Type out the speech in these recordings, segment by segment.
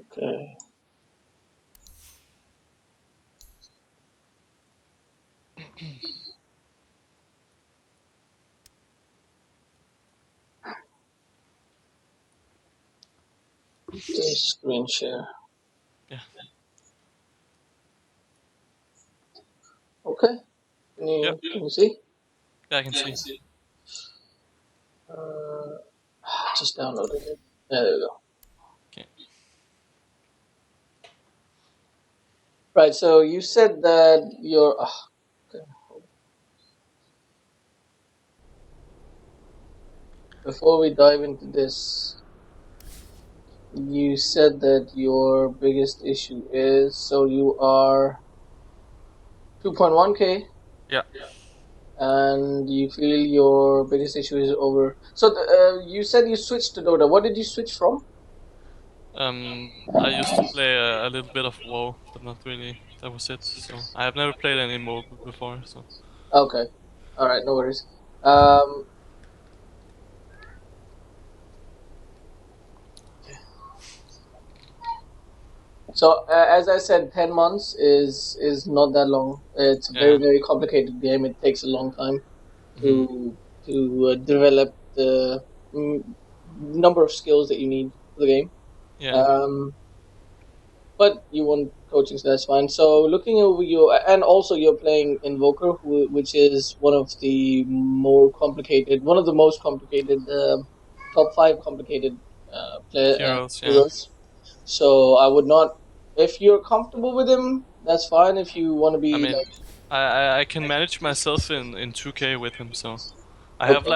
Okay. Okay, screen share. Yeah. Okay. Can you see? Yeah, I can see. Uh, just downloaded it. There we go. Okay. Right. So you said that you're. Okay. Before we dive into this, you said that your biggest issue is so you are 2.1k Yeah. and you feel your biggest issue is over. So you said you switched to Dota. What did you switch from? I used to play a little bit of WoW, but not really. That was it. So I have never played any mobile before. So Okay. All right. No worries. Um. So as I said, 10 months is not that long. It's a very yeah. very complicated game. It takes a long time Hmm. to develop the mm, number of skills that you need for the game. Yeah. Um, but you want coaching, so that's fine. So looking over your, and also you're playing Invoker, which is one of the more complicated, one of the most complicated, top five complicated Heroes. Yeah. heroes. So I would not, if you're comfortable with him, that's fine. If you want to I be mean, like, I can manage myself in 2K with him. So okay, I have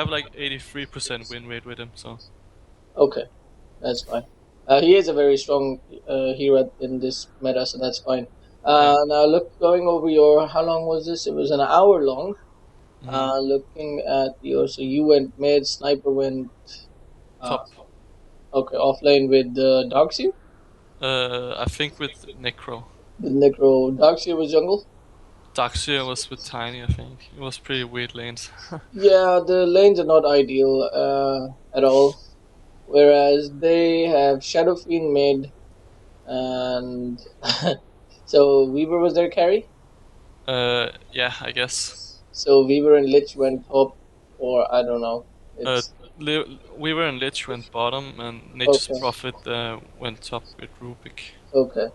like 83% win rate with him. So okay, that's fine. He is a very strong hero in this meta, so that's fine. yeah. Now look, going over your, how long was this? It was an hour long. Hmm. Looking at your, so you went mid, sniper went, uh, Top. okay, offlane with Darkseer, I think with Necro. with Necro. Darkseer was jungle. Darkseer was with Tiny. I think it was pretty weird lanes. Yeah, the lanes are not ideal at all. Whereas they have Shadow Fiend mid, and so Weaver was their carry. Yeah, I guess. So Weaver and Lich went top, or I don't know. Uh, It's Weaver and Lich went bottom, and Nature's okay. Prophet went top with Rubik. Okay.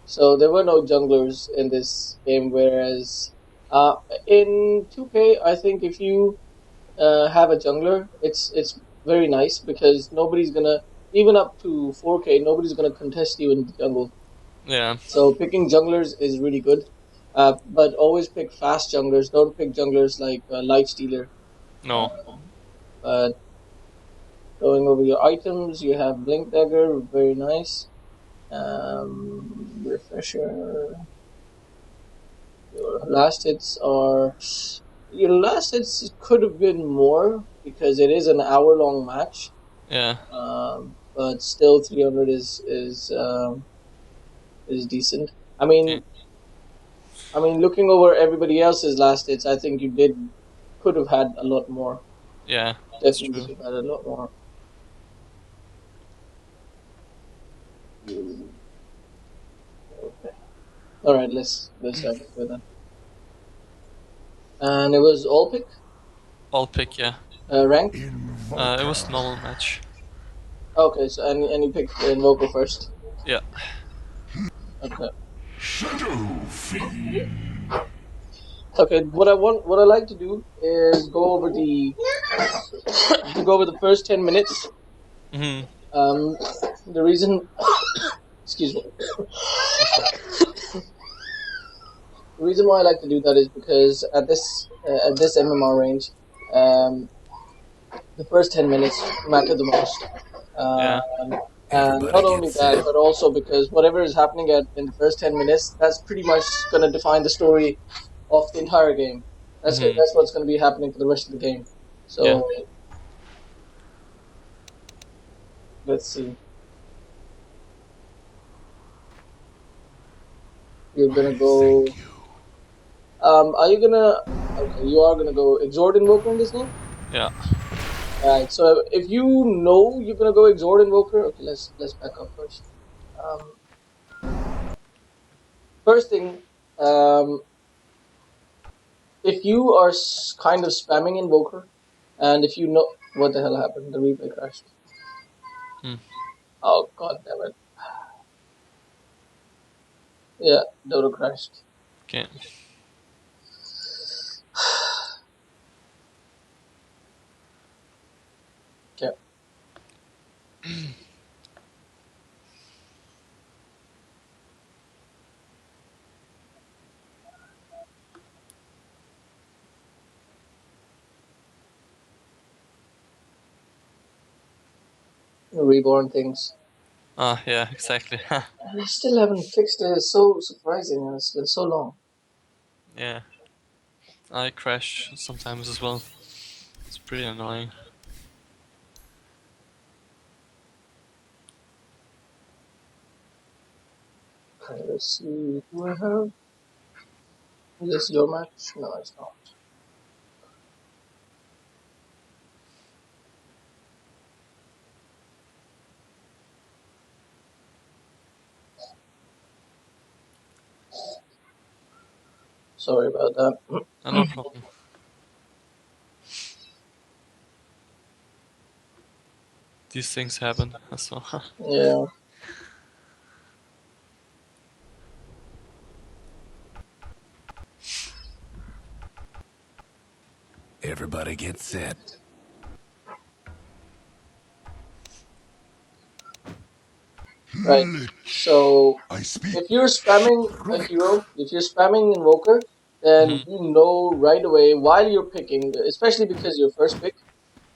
So there were no junglers in this game, whereas uh, in 2K, I think if you have a jungler, it's very nice because nobody's gonna, even up to 4K, nobody's gonna contest you in the jungle. Yeah. So picking junglers is really good. But always pick fast junglers. Don't pick junglers like Lifestealer. No. Uh, but going over your items, you have Blink Dagger, very nice. Refresher. Your last hits are, your last hits could have been more because it is an hour long match. Yeah. But still 300 is decent. I Yeah. mean, looking over everybody else's last hits, I think you could have had a lot more. Yeah. That's Definitely true. could have had a lot more. Mm, okay. All right, let's dive into that. And it was all pick All pick. Yeah. rank. It was normal match. Okay, so and you picked Invoker first. Yeah. Okay. Okay. What I like to do is go over the first 10 minutes. Hmm. The reason, excuse me. The reason why I like to do that is because at this MMR range, um, the first 10 minutes matter the most. Yeah. And not only that, but also because whatever is happening in the first 10 minutes, that's pretty much going to define the story of the entire game. Hmm. That's what's going to be happening for the rest of the game. Yeah. So let's see. You're gonna go. Are you gonna? Okay, you are gonna go Exort Invoker in this game. Yeah. Alright. So if you know you're gonna go Exort Invoker, okay, let's back up first. Um, First thing, um, if you are kind of spamming Invoker, and if you know what the hell happened, the replay crashed. Hmm. Oh god damn it! Yeah, Dota crashed. Okay. Okay, reborn things. Ah, yeah, exactly. They still haven't fixed it. It's so surprising, and it's been so long. Yeah, I crash sometimes as well. It's pretty annoying. Okay, let's see. Do I have? Is this your match? No, it's not. Sorry about that. No problem. These things happen as well. Yeah, Everybody get set. right. So I speak. if you're spamming a hero, if you're spamming Invoker, then Hmm. you know right away while you're picking, especially because your first pick,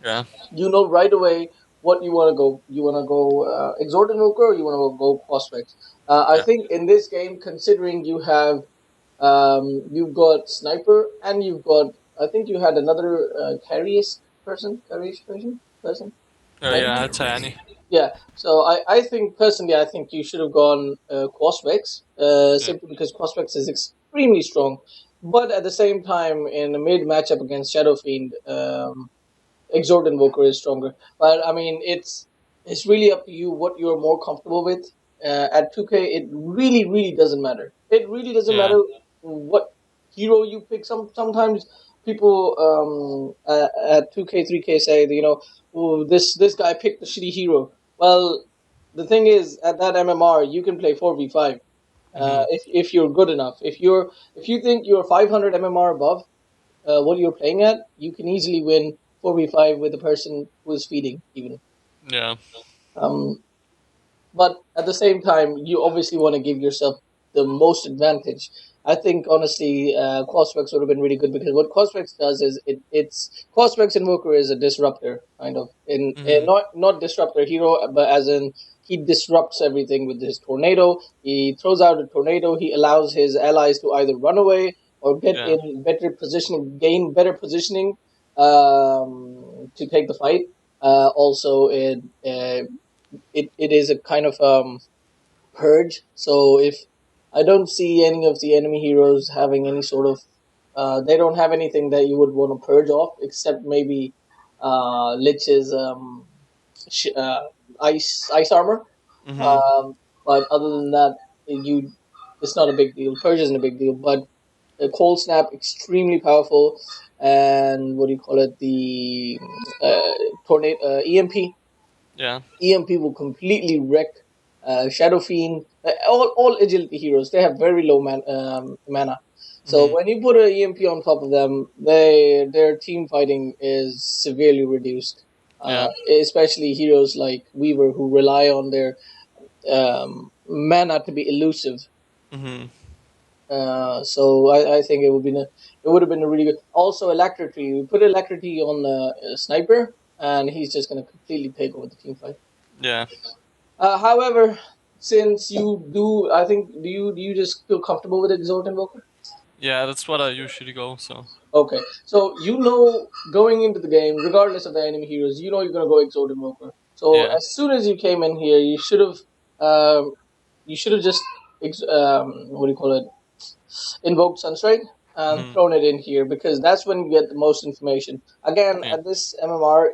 Yeah, you know right away what you want to go. You want to go Exhort Invoker, or you want to go Crossfix. I yeah, think in this game, considering you've got Sniper and you've got, I think you had another carriest person, right? yeah. Get Tiny. ready. Yeah, so I think personally, I think you should have gone Crossfix, Yeah, simply because Crossfix is extremely strong. But at the same time, in a mid matchup against Shadow Fiend, Exort Invoker is stronger. But I mean, it's really up to you what you're more comfortable with. At 2K, it really doesn't matter. It really doesn't yeah, matter what hero you pick. Sometimes people at 2K 3K say that, oh, this guy picked a shitty hero. Well, the thing is, at that MMR, you can play 4v5. hmm, If you're good enough, if you think you're 500 MMR above what you're playing at, you can easily win 4v5 with the person who is feeding, even. yeah, Um, but at the same time, you obviously want to give yourself the most advantage. I think honestly, Crossflex would have been really good because what Crossflex does is it's Crossflex Invoker is a disruptor kind of in hmm, not disruptor hero, but as in he disrupts everything with his tornado. He throws out a tornado. He allows his allies to either run away or get yeah, in better positioning, gain better positioning to take the fight. Also, it is a kind of purge. So if I don't see any of the enemy heroes having any sort of, they don't have anything that you would want to purge off, except maybe Lich's ice armor. hmm, Um, but other than that, you it's not a big deal. Purge isn't a big deal, but cold snap extremely powerful, and what do you call it? The tornado EMP. yeah, EMP will completely wreck Shadow Fiend. All agility heroes, they have very low mana. So hmm, when you put an EMP on top of them, their team fighting is severely reduced. yeah, Especially heroes like Weaver who rely on their mana to be elusive. hmm, So I think it would have been a really good. Also, Electricity. We put Electricity on Sniper, and he's just going to completely take over the team fight. yeah, However, since you do, I think do you just feel comfortable with Exalt Invoker? yeah. That's what I usually go. So Okay, so going into the game, regardless of the enemy heroes, you're gonna go Exalt Invoker. So yeah, as soon as you came in here, um, you should have just what do you call it? Invoked Sunstrike and hmm, thrown it in here because that's when you get the most information. Again, yeah, at this MMR,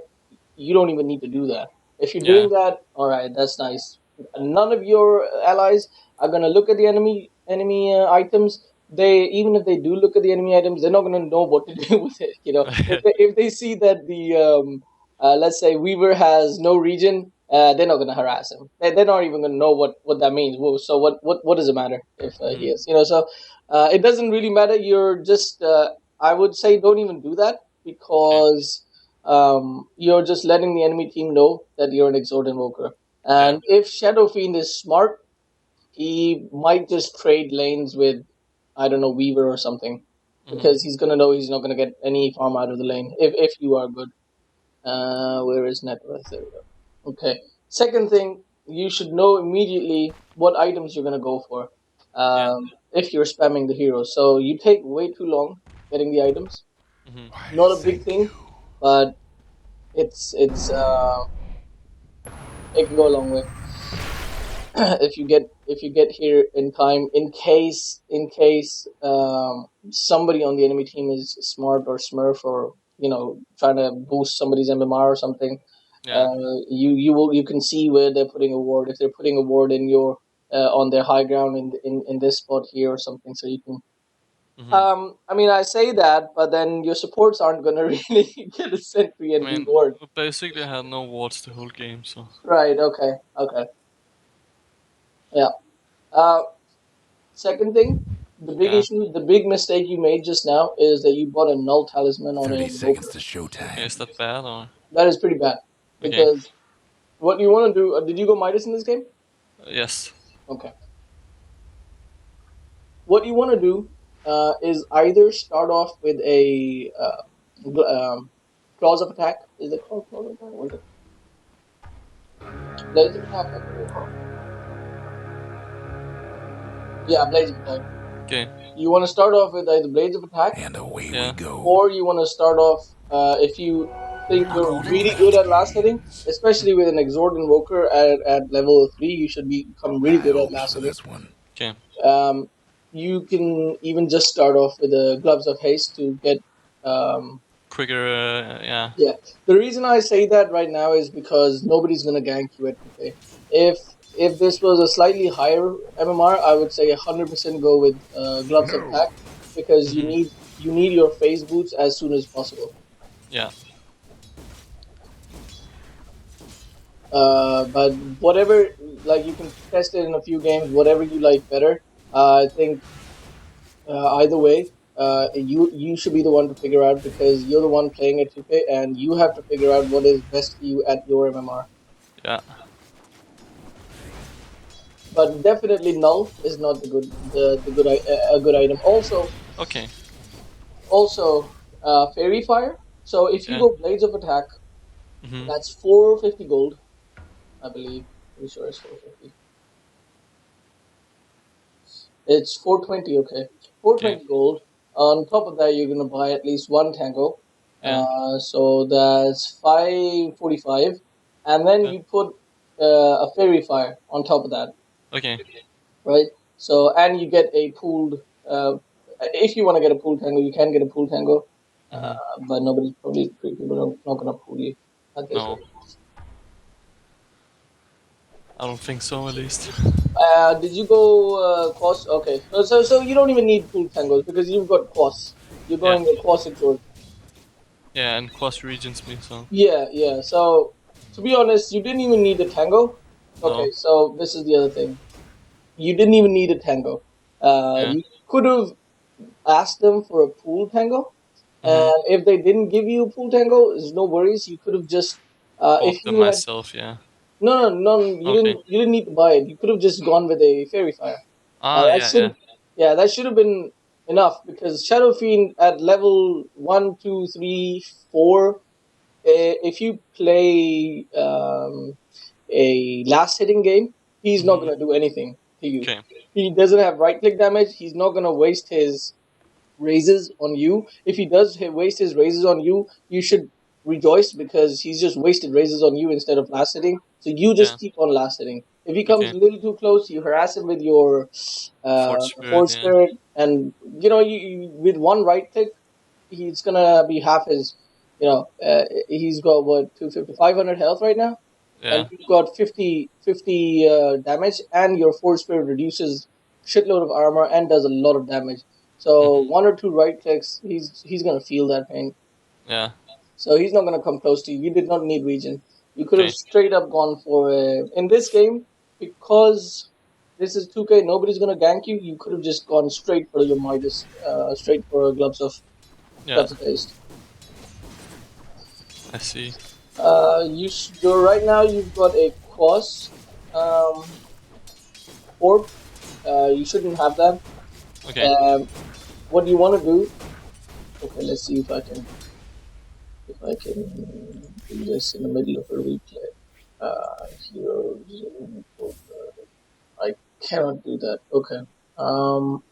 you don't even need to do that. If you're yeah, doing that, all right, that's nice. None of your allies are gonna look at the enemy items. They even if they do look at the enemy items, they're not gonna know what to do with it. If they see that the let's say Weaver has no region, they're not gonna harass him. They're not even gonna know what that means. So what does it matter if he Mhm. is? So it doesn't really matter. You're just I would say don't even do that Okay. because you're just letting the enemy team know that you're an Exort Invoker. Yeah. And if Shadow Fiend is smart, he might just trade lanes with, I don't know, Weaver or something, Mhm. because he's gonna know he's not gonna get any farm out of the lane if you are good. Where is network? There we go. Okay. Second thing, you should know immediately what items you're gonna go for. Yeah. If you're spamming the heroes, so you take way too long getting the items. Mhm. Why Not a is it big thing, you? but it's it can go a long way. if you get here in time, in case somebody on the enemy team is smart or smurf or trying to boost somebody's MMR or something. Yeah. You can see where they're putting a ward, if they're putting a ward in your on their high ground in this spot here or something, so you can. Mhm. I mean, I say that, but then your supports aren't gonna really get a sentry I and be mean, ward. basically, I had no wards the whole game, so Right, okay, okay. Yeah. uh Second thing, the big yeah. issue, the big mistake you made just now is that you bought a null talisman on an 30 seconds invoker. to Okay, is showtime. that bad or That is pretty bad okay? because what you want to do. Did you go Midas in this game? Yes. Okay. What you want to do is either start off with a clause of attack. Is it called clause of attack? What is it? Blades of attack. I think they're called. Yeah, blades of attack. Okay. You want to start off with either blades of attack, And away we Yeah. go. or you want to start off if you think We're you're going to really good Craft at last hitting, Kings. especially with an Exort Invoker at level 3, you should become really High good at hopes last for hitting. this one. Okay. Um, you can even just start off with the Gloves of Haste to get. Quicker. Yeah. Yeah, the reason I say that right now is because nobody's gonna gank you at 2K. If this was a slightly higher MMR, I would say 100% go with Gloves of No. Attack because you Mhm. need you need your phase boots as soon as possible. Yeah. But whatever, like you can test it in a few games, whatever you like better. I think either way, you should be the one to figure out because you're the one playing at 2K and you have to figure out what is best for you at your MMR. Yeah. But definitely null is not a good item. Okay. Also, fairy fire. So if you Yeah. go blades of attack, Mhm. that's 450 gold, I believe. Pretty sure it's 450. It's 420, okay. Okay. 420 gold. On top of that, you're gonna buy at least one tango. Yeah. So that's 545, and then Yeah. you put a fairy fire on top of that, Okay. right? So and you get a pooled. If you want to get a pooled tango, you can get a pooled tango, Mhm. but nobody's probably people are not gonna pool you at this No, rate. I don't think so. At least. Did you go Quas? Okay, so you don't even need pooled tangos because you've got Quas. You're Yeah. going a Quas exort. Yeah, and cross regions me so. Yeah, yeah. So to be honest, you didn't even need a tango. Okay, No. so this is the other thing. You didn't even need a tango. Yeah. You could have asked them for a pool tango, Mhm. and if they didn't give you a pool tango, there's no worries. You could have just if Bought them you had myself. Yeah. no, you Okay. didn't need to buy it. You could have just gone with a fairy fire. Ah. That Yeah. should Yeah. yeah, that should have been enough because Shadow Fiend at level 1, 2, 3, 4. If you play a last hitting game, he's not Mhm. gonna do anything to you. Okay. He doesn't have right click damage. He's not gonna waste his raises on you. If he does waste his raises on you, you should rejoice because he's just wasted raises on you instead of last hitting. So you Yeah. just keep on last hitting. If he comes Okay. a little too close, you harass him with your Fort Spirit. force Yeah. spirit, and with one right click, he's gonna be half his. He's got what 250, 500 health right now. and Yeah. you've got 50 damage, and your force spirit reduces shitload of armor and does a lot of damage. So Hmm. one or two right clicks, he's gonna feel that pain. Yeah. So he's not gonna come close to you. You did not need regen. You could have Okay. straight up gone for in this game, because this is 2K. Nobody's gonna gank you. You could have just gone straight for your Midas, straight for Yeah. gloves of haste. I see. You're right now. You've got a cross um, orb. You shouldn't have that. Okay. Um, what do you want to do? Okay, let's see if I can do this in the middle of a replay. Heroes. I cannot do that. Okay. Um,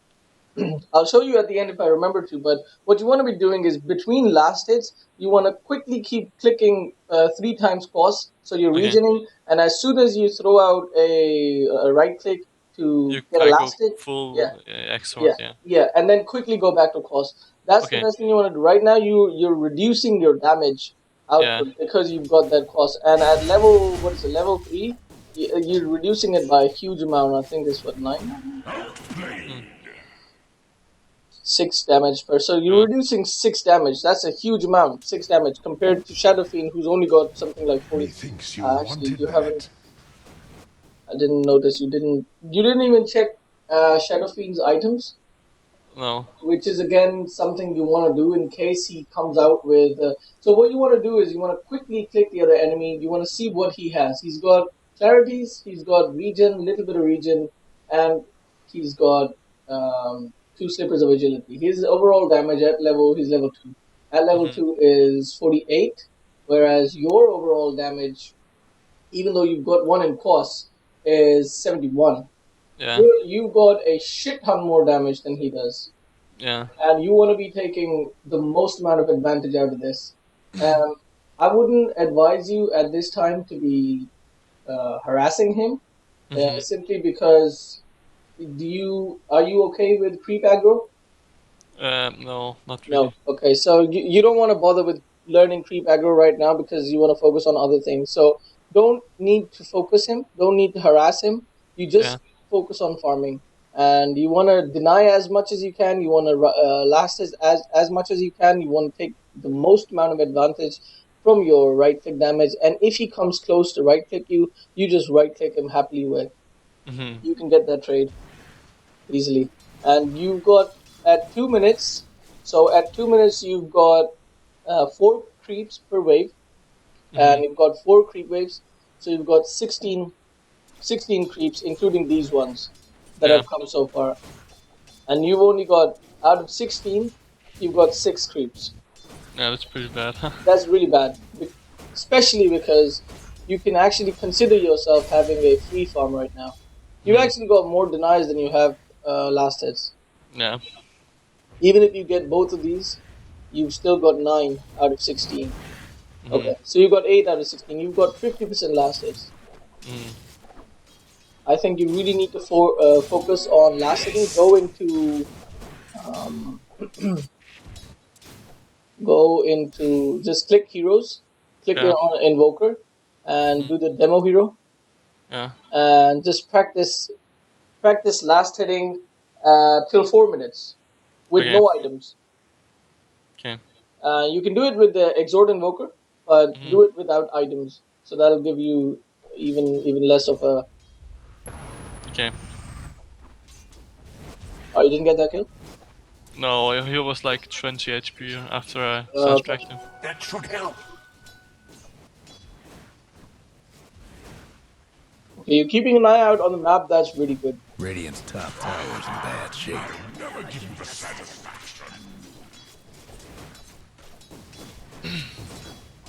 I'll show you at the end if I remember to. But what you want to be doing is between last hits, you want to quickly keep clicking 3 times pause, so you're Okay. regioning, and as soon as you throw out a right click to get a I go last hit, yeah, full X-Sword, yeah, yeah. yeah, and then quickly go back to pause. That's the Okay. best thing you want to do. Right now, you're reducing your damage Yeah. output because you've got that cost, and at level what is it, level 3, you're reducing it by a huge amount. I think it's what, 9. Mm. 6 damage per. So you're Yeah. reducing 6 damage. That's a huge amount. 6 damage compared to Shadow Fiend, who's only got something like 40. Methinks you Actually, wanted you haven't. that. I didn't notice. You didn't. You didn't even check Shadow Fiend's items, No. which is again something you want to do in case he comes out with. So what you want to do is you want to quickly click the other enemy. You want to see what he has. He's got clarities. He's got regen, little bit of regen, and he's got 2 slippers of agility. His overall damage at level, he's level 2. At level Hmm. 2 is 48, whereas your overall damage, even though you've got one in cost, is 71. Yeah. You got a shit ton more damage than he does, Yeah. and you want to be taking the most amount of advantage out of this. Um, I wouldn't advise you at this time to be harassing him, Hmm. simply because are you okay with creep aggro? No, not No. really. Okay, so you don't want to bother with learning creep aggro right now because you want to focus on other things. So don't need to focus him. Don't need to harass him. You Yeah. just focus on farming, and you want to deny as much as you can. You want to last as much as you can. You want to take the most amount of advantage from your right click damage. And if he comes close to right click you, you just right click him happily with. Hmm. You can get that trade easily. And you've got at 2 minutes. So at 2 minutes, you've got 4 creeps per wave, Hmm. and you've got 4 creep waves. So you've got 16 creeps, including these ones that Yeah. have come so far. And you've only got, out of 16, you've got 6 creeps. Yeah, that's pretty bad. That's really bad, especially because you can actually consider yourself having a free farm right now. You've Hmm. actually got more denies than you have last hits. Yeah. Even if you get both of these, you've still got 9 out of 16. Hmm. Okay, so you got 8 out of 16. You've got 50% last hits. Hmm. I think you really need to focus on last hitting. Um, go into just click heroes, click Yeah. on Invoker, and Hmm. do the demo hero, Yeah. and just practice last hitting till 4 minutes with Okay. no items. Okay. You can do it with the Exhort Invoker, but Hmm. do it without items. So that'll give you even less of a. Okay. Oh, you didn't get that kill? No, he was like 20 HP after I Okay. sunscracked him. That should help. Okay, you're keeping an eye out on the map. That's really good. Radiant's top tower's in bad shape.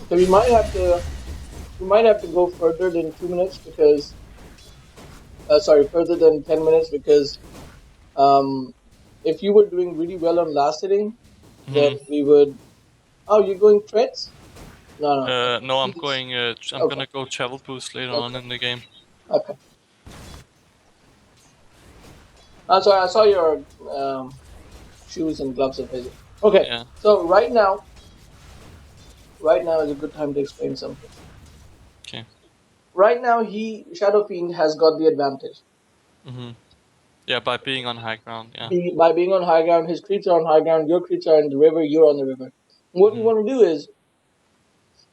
So we might have to go further than 2 minutes because sorry, further than 10 minutes because um, if you were doing really well on last hitting, then Hmm. we would. Oh, you're going threats? No, no. No, I'm He's going. I'm okay. gonna go travel boost later on Okay. in the game. Okay. I'm sorry. I saw your shoes and gloves of visit. Okay. Yeah. So right now is a good time to explain something. Okay. right now Shadow Fiend has got the advantage. Mm-hmm. Yeah, by being on high ground. Yeah. By being on high ground, his creeps are on high ground, your creeps are in the river, you're on the river. What you Mm-hmm. want to do is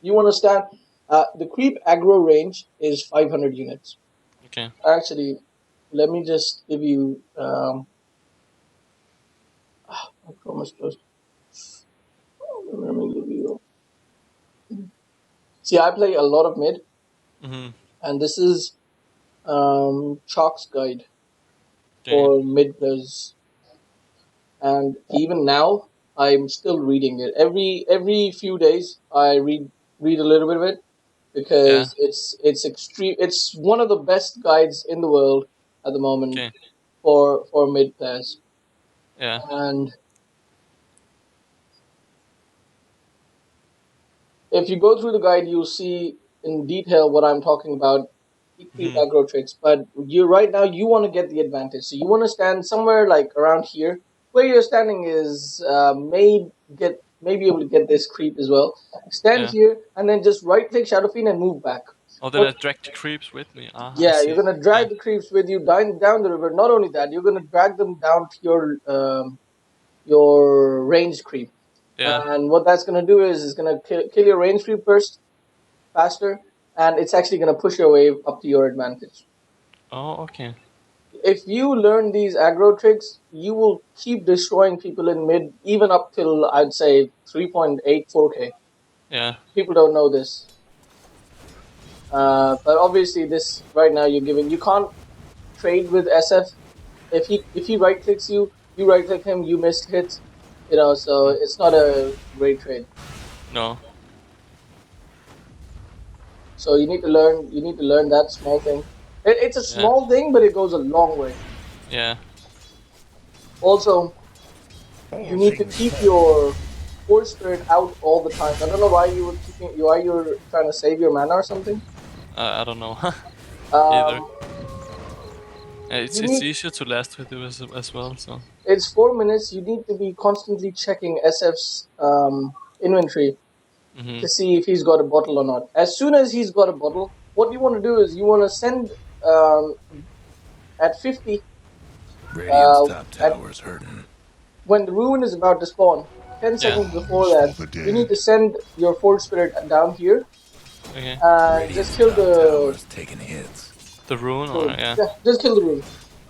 you want to stand. The creep aggro range is 500 units. Okay. Actually, let me just give you. My Chrome is closed. Let me give you. See, I play a lot of mid, Mm-hmm. and this is Chalk's guide Okay. for mid players. And even now, I'm still reading it. Every few days, I read a little bit of it Yeah. because it's extreme. It's one of the best guides in the world at the moment Okay. for mid players. Yeah. And if you go through the guide, you'll see in detail what I'm talking about. Creep Mm-hmm. aggro tricks, but you right now you want to get the advantage. So you want to stand somewhere like around here, where you're standing is may be able to get this creep as well. Stand Yeah. here and then just right click Shadow Fiend and move back. Oh, then What? I drag the creeps with me. Ah, I Yeah, you're see. gonna Yeah. drag the creeps with you down the river. Not only that, you're gonna drag them down to your range creep. Yeah. And what that's gonna do is gonna kill your range creep first, faster, and it's actually gonna push your wave up to your advantage. Oh, okay. If you learn these aggro tricks, you will keep destroying people in mid, even up till I'd say 3.84k. Yeah. People don't know this, but obviously this right now you can't trade with SF. If he right clicks you, you right click him, you missed hits, so Mm-hmm. it's not a great trade. No. So you need to learn that small thing. It's a Yeah. small thing, but it goes a long way. Yeah. Also, you All need to things keep fall. your force spirit out all the time. I don't know why why you're trying to save your mana or something. I don't know either. Um, It's you it's need easier to last with it as well. So. it's 4 minutes. You need to be constantly checking SF's inventory Mm-hmm. to see if he's got a bottle or not. As soon as he's got a bottle, what you want to do is you want to send um, at 50 Radiant's top at tower's hurting. when the ruin is about to spawn. 10 Yeah. seconds before Arms that, for the you need dead. to send your force spirit down here Okay. and just Radiant's kill top the tower's taking hits. The rune, or rune. yeah. Yeah, just kill the rune.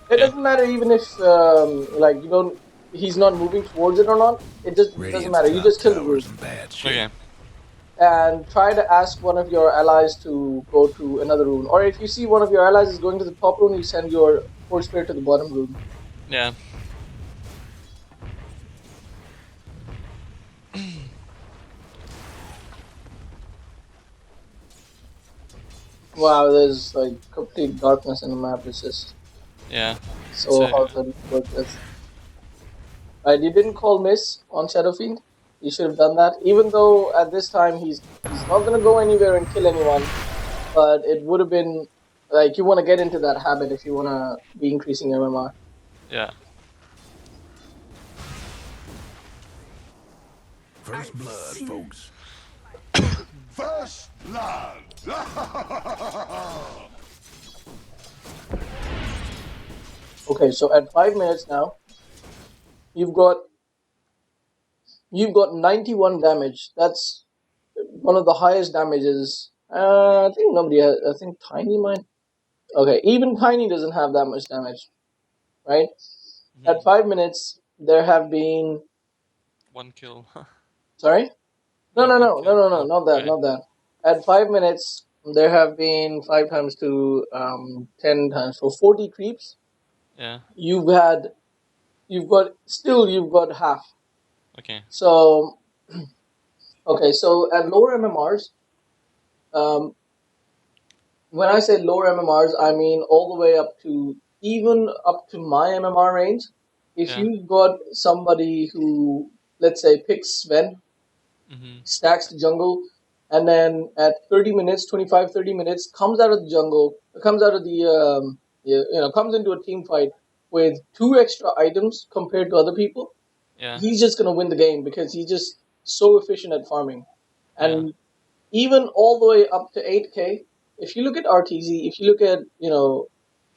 It Okay. doesn't matter even if like you don't he's not moving towards it or not. It just doesn't Radiant's matter. You top just kill the rune tower's in bad Okay. shape. and try to ask one of your allies to go to another rune. Or if you see one of your allies is going to the top rune, you send your force spirit to the bottom rune. Yeah. Wow, there's like complete darkness in the map. It's just Yeah. It's so hard to work with. Right, you didn't call miss on Shadowfiend. You should have done that. Even though at this time he's not gonna go anywhere and kill anyone, but it would have been like you want to get into that habit if you want to be increasing MMR. yeah. First blood, folks. First blood. Okay, so at 5 minutes now, you've got you've got 91 damage. That's one of the highest damages. I think nobody has. I think Tiny might. Okay, even Tiny doesn't have that much damage, right? At Mm-hmm. 5 minutes, there have been. One kill. Sorry. No, Yeah, no, one no, no, kill. no, no, Oh, not that, okay. not that. At 5 minutes, there have been 5 times to 10 times for 40 creeps. Yeah. You've had, you've got half. Okay. So okay, so at lower MMRs, um, when I say lower MMRs, I mean all the way up to even up to my MMR range. If Yeah. you've got somebody who, let's say, picks Sven, Mm-hmm. stacks the jungle, and then at 30 minutes, 25, 30 minutes, comes out of the jungle, comes out of the, comes into a team fight with 2 extra items compared to other people, Yeah. he's just going to win the game because he's just so efficient at farming. Yeah. And even all the way up to 8k, if you look at RTZ, if you look at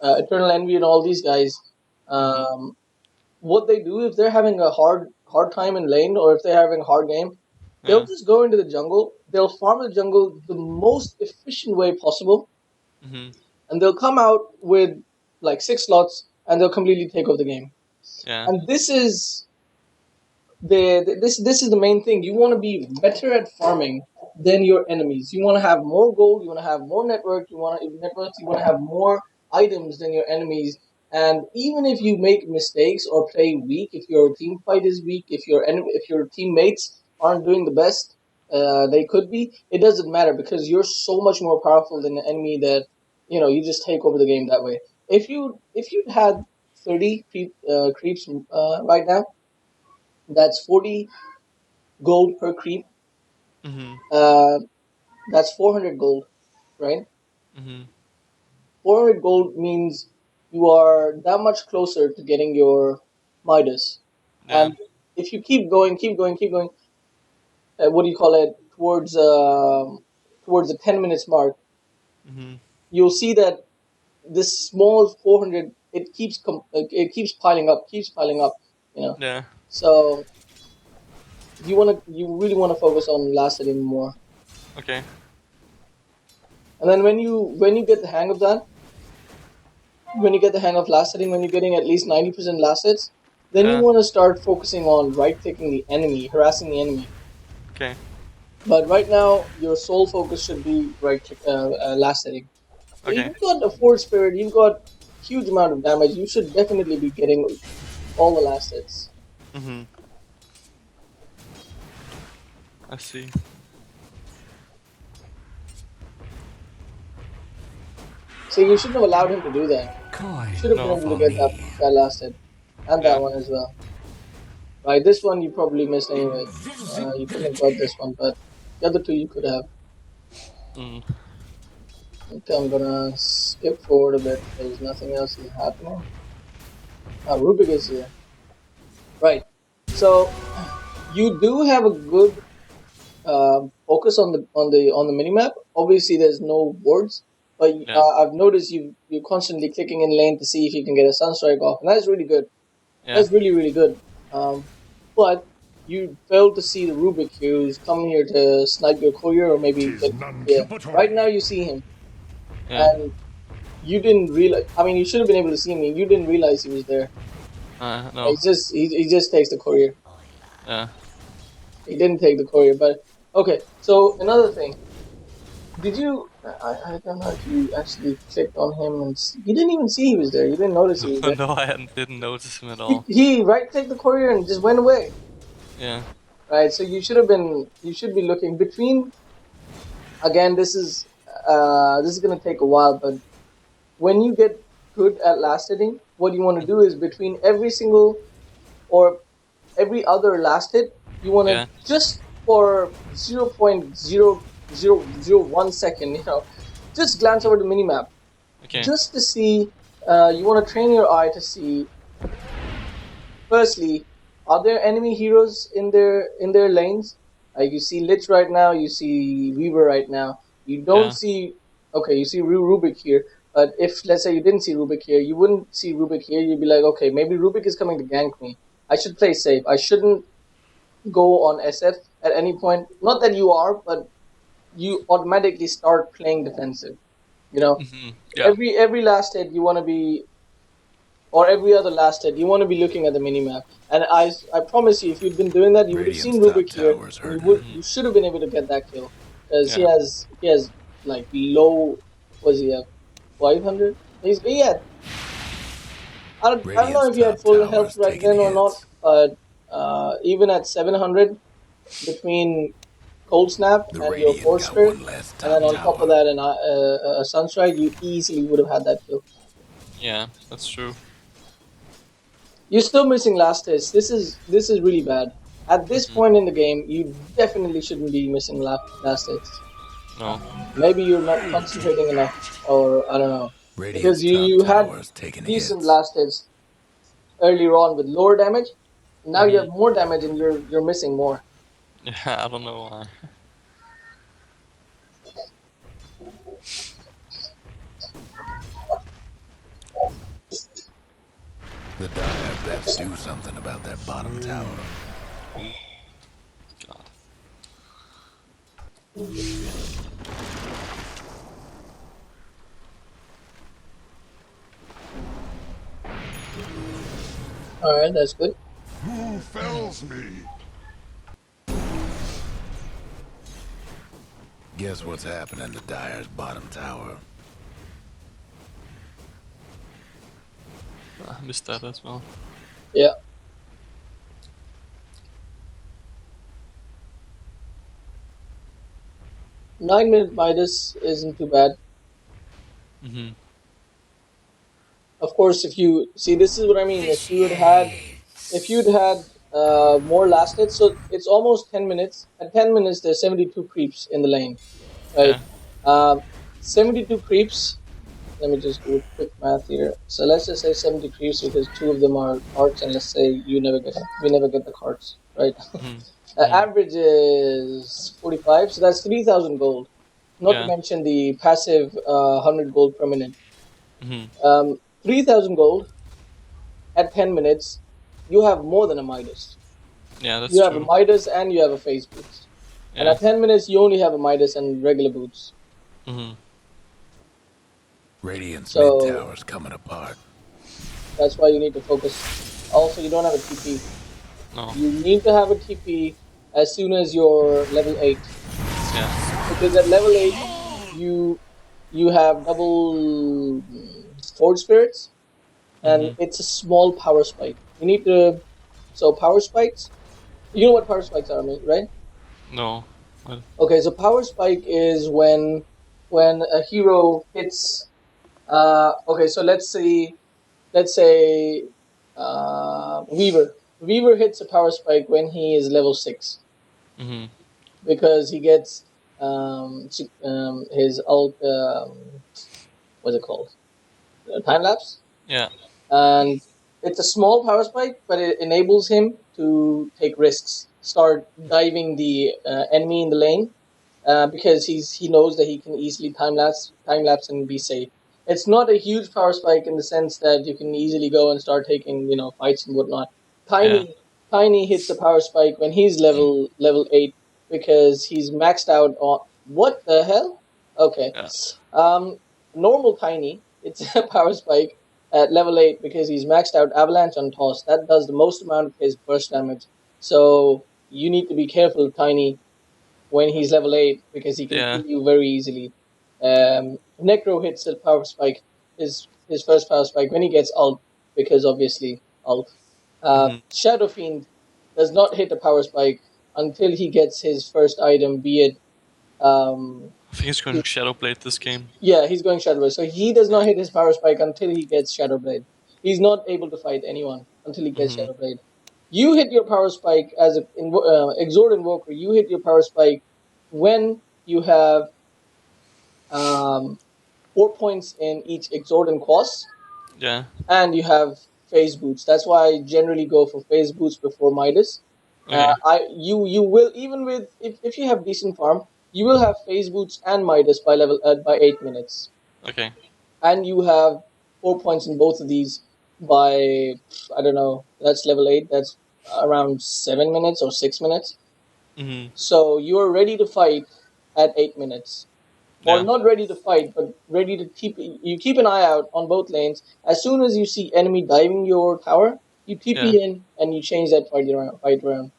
Eternal Envy and all these guys, Mm-hmm. what they do if they're having a hard time in lane or if they're having a hard game, they'll Yeah. just go into the jungle. They'll farm the jungle the most efficient way possible, Mm-hmm. and they'll come out with like 6 slots and they'll completely take over the game. Yeah. And this is the main thing. You want to be better at farming than your enemies. You want to have more gold. You want to have more network. You want to networks. You want to have more items than your enemies. And even if you make mistakes or play weak, if your team fight is weak, if your teammates aren't doing the best they could be, it doesn't matter because you're so much more powerful than the enemy that you just take over the game that way. If you had 30 creeps right now, that's 40 gold per creep. Mm-hmm. Uh, that's 400 gold, right? Mm-hmm. 400 gold means you are that much closer to getting your Midas. Yeah. And if you keep going, what do you call it? Towards the 10 minutes mark, Mm-hmm. you'll see that this small 400 it keeps piling up, keeps piling up. You know, Yeah. so you really want to focus on last hitting more. Okay. And then when you get the hang of that, when you get the hang of last hitting, when you're getting at least 90% last hits, then you Yeah. want to start focusing on right clicking the enemy, harassing the enemy. Okay. But right now, your sole focus should be last hitting. So Okay. you've got a Force Spirit, you've got huge amount of damage. You should definitely be getting all the last hits. Mm-hmm. I see. So you shouldn't have allowed him to do that. You should Coin have been No. able to for get that, me. that last hit. And that Yeah. one as well. Right, this one you probably missed anyway. You couldn't have got this one, but the other two you could have. Mm. Okay, I'm gonna skip forward a bit because nothing else is happening. Rubik is here. Right. So you do have a good focus on the minimap. Obviously, there's no boards, but Yeah. I've noticed you're constantly clicking in lane to see if you can get a sunstrike off, and that's really good. Yeah. That's really really good. But you failed to see the Rubik here, who's coming here to snipe your courier or maybe Tis get none yeah. Right now Cupidon. you see him, Yeah. and you didn't realize. I mean, you should have been able to see me. You didn't realize he was there. No. He just takes the courier. Yeah. He didn't take the courier, but okay. So another thing, did you? I don't know if you actually clicked on him and you didn't even see he was there. You didn't notice he was there. No, didn't notice him at He, all. he right clicked the courier and just went away. Yeah. Right. So you should have been. You should be looking between. Again, this is gonna take a while, but when you get good at last hitting, what you want to do is between every single or every other last hit, you want to Yeah. just for 0.0001 second, just glance over the minimap, Okay. just to see. You want to train your eye to see. Firstly, are there enemy heroes in their lanes? Like you see Lich right now, you see Weaver right now. You don't Yeah. see. Okay, you see Rubik here. But if let's say you didn't see Rubik here, you wouldn't see Rubik here. You'd be like, okay, maybe Rubik is coming to gank me. I should play safe. I shouldn't go on SF at any point. Not that you are, but you automatically start playing defensive. You know, Mm-hmm. Yeah. every last hit you want to be, or every other last hit you want to be looking at the minimap. And I promise you, if you'd been doing that, you would have Radiant's seen top Rubik here, tower's and hurting. you should have been able to get that kill because he Yeah. has like low. Was he at 500? He had. I don't know Radiant's if he had top full health tower's right taking then or not, hits. but even at 700, between Cold Snap The and your Radiant Force got Spirit, one less and then top on top of tower. that a Sunstrike, you easily would have had that kill. Yeah. That's true. You're still missing last hits. This is really bad. At this Mm-hmm. point in the game, you definitely shouldn't be missing last hits. No. Maybe you're not concentrating enough, or I don't know, because Radiant's you top you had tower's taking decent hits. last hits earlier on with lower damage. Now you Mm-hmm. have more damage and you're missing more. Yeah. I don't know why. The Dire best do something about that bottom tower. God. All right, that's good. Who fells me? Guess what's happening to Dire's bottom tower? I missed that as well. Yeah. 9-minute Midas isn't too bad. Mm-hmm. Of course, if you see, this is what I mean. If you'd had more lasted, so it's almost 10 minutes. At 10 minutes, there's 72 creeps in the lane, right? Yeah. 72 creeps. Let me just do a quick math here. So let's just say 70 creeps because 2 of them are carts, and let's say we never get the carts, right? Mm-hmm. Mm-hmm. Average is 45, so that's 3,000 gold. Not to Yeah. mention the passive 100 gold per minute. Mm-hmm. 3,000 gold at 10 minutes, you have more than a Midas. Yeah, that's You have a true. Midas and you have a phase boost. And Yeah. at 10 minutes, you only have a Midas and regular boots. Mm-hmm. Radiant's mid So tower's coming apart. that's why you need to focus. Also, you don't have a TP. No. You need to have a TP as soon as you're level 8. Yeah. Because at level 8, you have double Forge Spirits, and Mm-hmm. it's a small power spike. You need to. So, power spikes, you know what power spikes are, right? No. Well, Okay, so power spike is when a hero hits. Okay, so let's say Weaver. Weaver hits a power spike when he is level 6 mm-hmm. because he gets his ult. What's it called? Time lapse, Yeah. and it's a small power spike, but it enables him to take risks, start diving the enemy in the lane, because he knows that he can easily time lapse and be safe. It's not a huge power spike in the sense that you can easily go and start taking fights and whatnot. Yeah. Tiny hits a power spike when he's level 8 because he's maxed out on what the hell? Okay, Yeah. um, normal Tiny it's a power spike at level 8 because he's maxed out Avalanche on Toss. That does the most amount of his burst damage. So you need to be careful of Tiny when he's level 8 because he can Yeah. kill you very easily. Necro hits the power spike, his first power spike when he gets ult because obviously ult. Mm-hmm. Shadow Fiend does not hit the power spike until he gets his first item, be it um, I think he's going to Shadowblade this game. yeah, he's going Shadowblade. So he does not Yeah. hit his power spike until he gets Shadowblade. He's not able to fight anyone until he gets Mm-hmm. Shadowblade. You hit your power spike as an Exort Invoker. You hit your power spike when you have um, 4 points in each Exort and Quas, Yeah. and you have phase boots. That's why I generally go for phase boots before Midas. Okay. You will, even with if you have decent farm, you will have phase boots and Midas by 8 minutes, Okay. and you have 4 points in both of these by I don't know. That's level 8. That's around 7 minutes or 6 minutes. Mm-hmm. So you're ready to fight at 8 minutes, or Yeah. not ready to fight, but ready to keep an eye out on both lanes. As soon as you see enemy diving your tower, you Yeah. TP in and you change that fight around.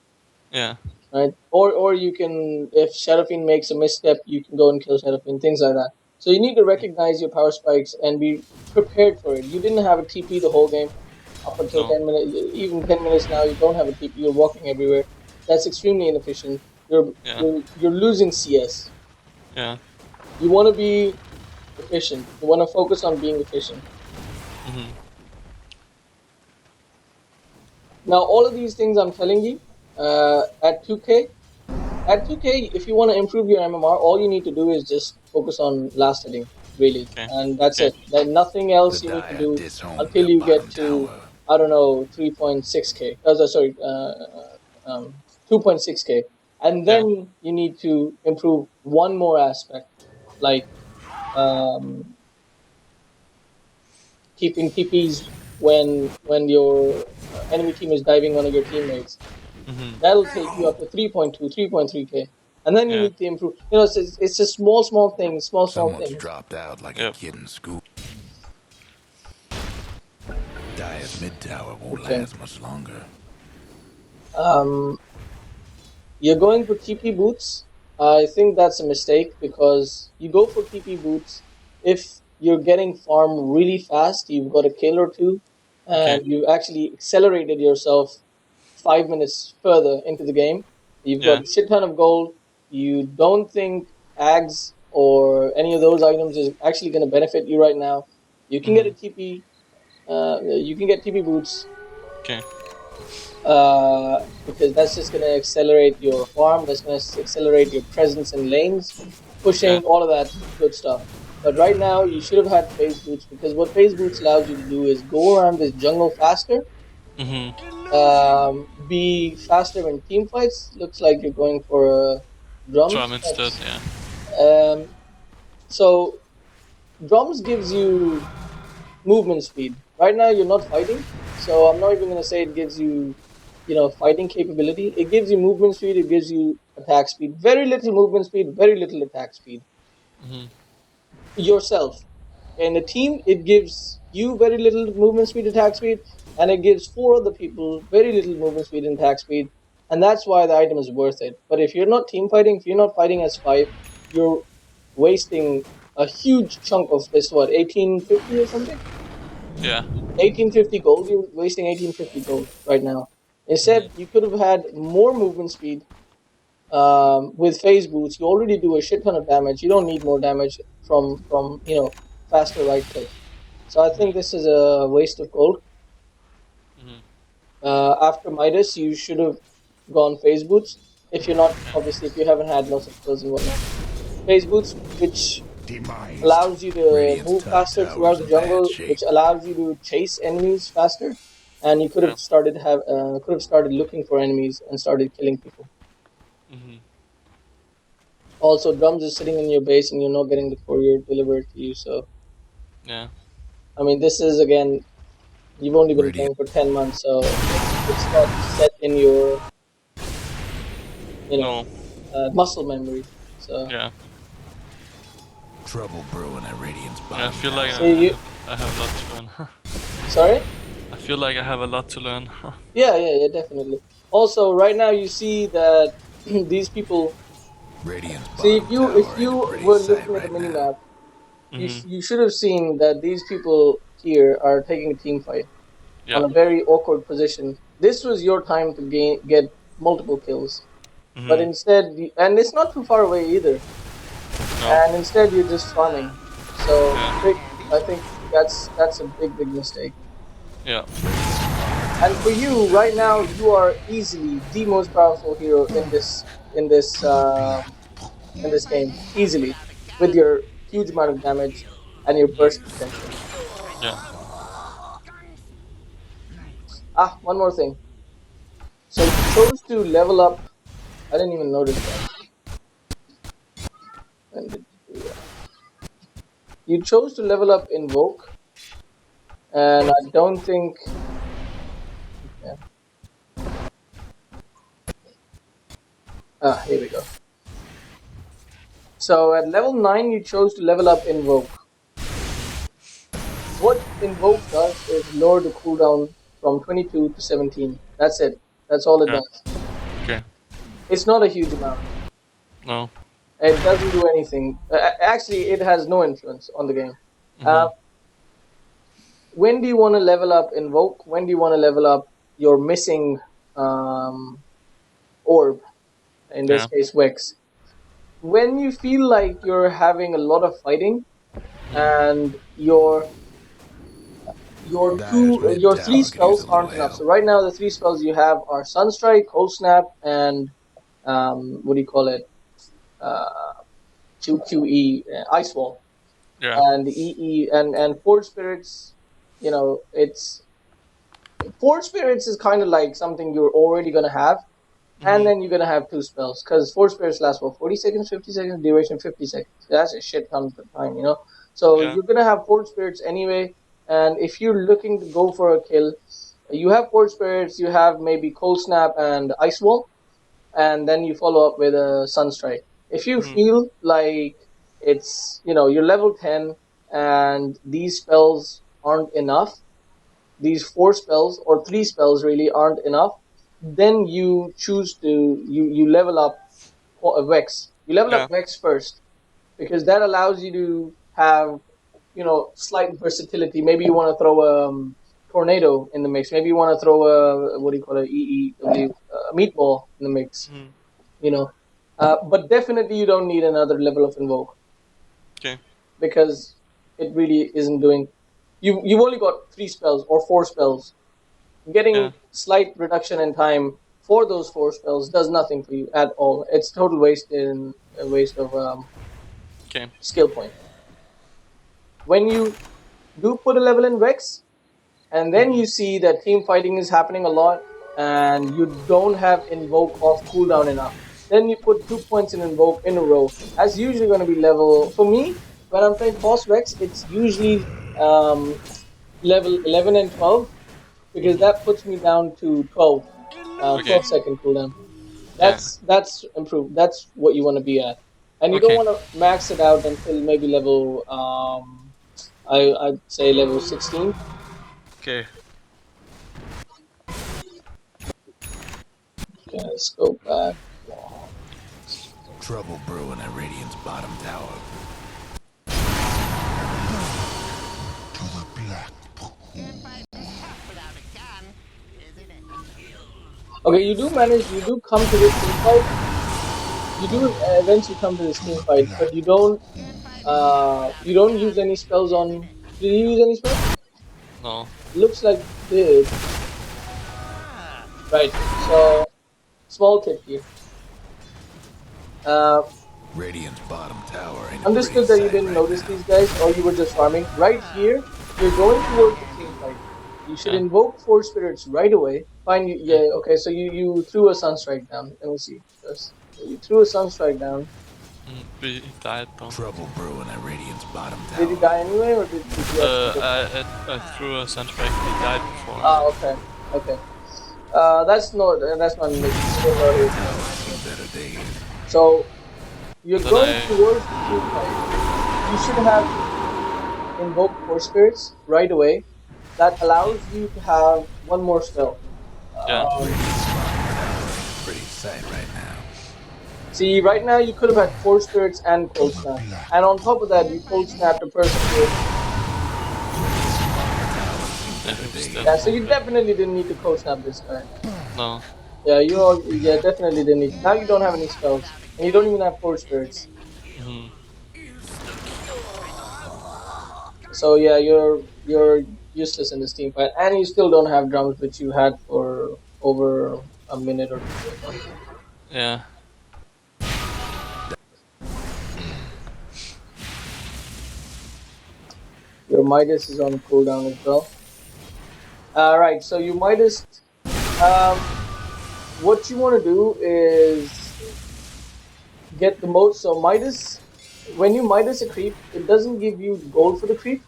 Yeah. Right? Or you can, if Seraphine makes a misstep, you can go and kill Seraphine, things like that. So you need to recognize your power spikes and be prepared for it. You didn't have a TP the whole game up until No. 10 minutes, even 10 minutes now. You don't have a TP. You're walking everywhere. That's extremely inefficient. You're Yeah. you're losing CS. Yeah. You want to be efficient. You want to focus on being efficient. Mm-hmm. Now, all of these things I'm telling you, at 2K, if you want to improve your MMR, all you need to do is just focus on last hitting, really, Okay. and that's Okay. it. Then nothing The else you need to Dire do disowned until their you get bottom to, tower. I don't know, 3.6K. Sorry, 2.6K, and Yeah. then you need to improve one more aspect, like um, keeping TPs when your enemy team is diving one of your teammates. That'll take you up to 3.2, 3.3K. And then you Yeah. need to improve. You know, it's just small things, small Someone's things. dropped out like a Yep. kid in school. Dyer's mid tower won't Okay. last much longer. Um, you're going for TP boots. I think that's a mistake because you go for TP boots if you're getting farm really fast. You've got a kill or two, and Okay. you've actually accelerated yourself 5 minutes further into the game. You've got Yeah. a shit ton of gold. You don't think ags or any of those items is actually going to benefit you right now. You can get a TP. You can get TP boots Okay. because that's just going to accelerate your farm. That's going to accelerate your presence in lanes, Yeah. pushing all of that good stuff. But right now, you should have had phase boots because what phase boots allows you to do is go around this jungle faster, be faster in team fights. Looks like you're going for Drum drums. instead. Yeah. So drums gives you movement speed. Right now, you're not fighting, so I'm not even going to say it gives you, fighting capability. It gives you movement speed. It gives you attack speed. Very little movement speed. Very little attack speed. Yourself. In a team, it gives you very little movement speed, attack speed, and it gives four other people very little movement speed and attack speed, and that's why the item is worth it. But if you're not team fighting, if you're not fighting as five, you're wasting a huge chunk of this. What 1850 or something? Yeah. 1850 gold. You're wasting 1850 gold right now. Instead, you could have had more movement speed. With phase boots, you already do a shit ton of damage. You don't need more damage from faster right click. So I think this is a waste of gold. After Midas, you should have gone phase boots. If you're not, obviously, if you haven't had lots of kills and whatnot, phase boots, which Demised. allows you to Radiant's move top faster tower's throughout the in bad jungle, shape. which allows you to chase enemies faster, and you Yeah. could have started looking for enemies and started killing people. Also, drums is sitting in your base and you're not getting the courier delivered to you. So, Yeah. I mean, this is again, you've only been Radiant playing for 10 months, so it's not set in your No. muscle memory. So, Yeah. trouble brewing at Radiant's Yeah. I bottom feel like tower. so you I have a lot to learn. sorry? I feel like I have a lot to learn. Yeah, definitely. Also, right now you see that these people. Radiant's See, bottom if tower ain't a you pretty were sight looking at the right now. minimap, you should have seen that these people here are taking a team fight on Yeah. a very awkward position. This was your time to get multiple kills, but instead, and it's not too far away either. No. And instead, you're just farming. So, Yeah. I think that's a big mistake. Yeah. And for you, right now, you are easily the most powerful hero in this in this game, easily, with your huge amount of damage and your burst potential. Yeah. One more thing. So you chose to level up. I didn't even notice that. When did you do that? You chose to level up Invoke, and I don't think. Yeah. Here we go. So at level 9, you chose to level up Invoke. What Invoke does is lower the cooldown from 22 to 17. That's it. That's all it Yeah. does. Okay. It's not a huge amount. No. It doesn't do anything. Actually, it has no influence on the game. Uh, when do you want to level up Invoke? When do you want to level up your missing orb? In this Yeah. case, Wex. When you feel like you're having a lot of fighting and Dyer's mid your three tower could use spells a little aren't enough. help. So right now the three spells you have are Sunstrike, Cold Snap, and what do you call it? QQE, Ice Wall, Yeah. and the EE and Forge Spirits. It's Forge Spirits is kind of like something you're already gonna have, and then you're gonna have two spells because Forge Spirits last for 40 seconds, 50 seconds, duration 50 seconds. That's a shit ton of time. So Yeah. you're gonna have Forge Spirits anyway, and if you're looking to go for a kill, you have Force Spirits, you have maybe Cold Snap and Ice Wall, and then you follow up with a Sunstrike. If you feel like it's, you're level 10 and these spells aren't enough, these 4 spells or 3 spells really aren't enough, then you choose to you level up Vex. You level up Yeah. Vex first because that allows you to have slight versatility. Maybe you want to throw a tornado in the mix. Maybe you want to throw a what do you call it, a meatball in the mix. Mm. You know, but definitely you don't need another level of invoke Okay. because it really isn't doing. You've only got 3 spells or 4 spells. Getting Yeah. slight reduction in time for those 4 spells does nothing for you at all. It's total waste of Okay. skill point. When you do put a level in Vex, and then you see that team fighting is happening a lot, and you don't have invoke off cooldown enough, then you put 2 points in invoke in a row. That's usually going to be level. For me, when I'm playing boss Vex, it's usually level 11 and 12 because that puts me down to 12, Okay. 12-second cooldown. Yeah. That's improved. That's what you want to be at, and you don't Okay. want to max it out until maybe level I'd say level 16. Okay. Okay, let's go back. Trouble brewing at Radiant's bottom tower. To the black pool. Okay, you do come to this team fight. You do eventually come to this team To the fight, but black you don't use any spells on. Did you use any spells? No. Looks like you did. Right. So small tip here. Uh, Radiant's bottom tower ain't a pretty Understood that you sight didn't right notice now. these guys or you were just farming. Right here, you're going towards the team fight. You should Yeah. invoke 4 spirits right away. Fine, Yeah. yeah, okay, so you threw a sunstrike down. Let me see first. So you threw a sunstrike down. We died though. Trouble brewing at Radiant's bottom Did you tower. die anyway, or did you actually I threw a sunstrike. He died before. Ah, okay, okay. That's not an issue. You don't know his Tower seen better days. So you're And then going towards the team fight. You should have invoked 4 spirits right away. That allows you to have one more spell. Yeah. Radiant's bottom tower ain't a pretty sight right now. See, right now you could have had 4 spirits and cold snap, and on top of that, you cold snapped a person with. Yeah. He was dead Yeah, so for you a bit. definitely didn't need to cold snap this guy. No. Yeah, definitely didn't need. Now you don't have any spells, and you don't even have 4 spirits. Hmm. So yeah, you're useless in this team fight, and you still don't have drums, which you had for over a minute or two. Yeah. Your Midas is on cooldown as well. Right, so you Midas. What you want to do is get the most. So Midas, when you Midas a creep, it doesn't give you gold for the creep.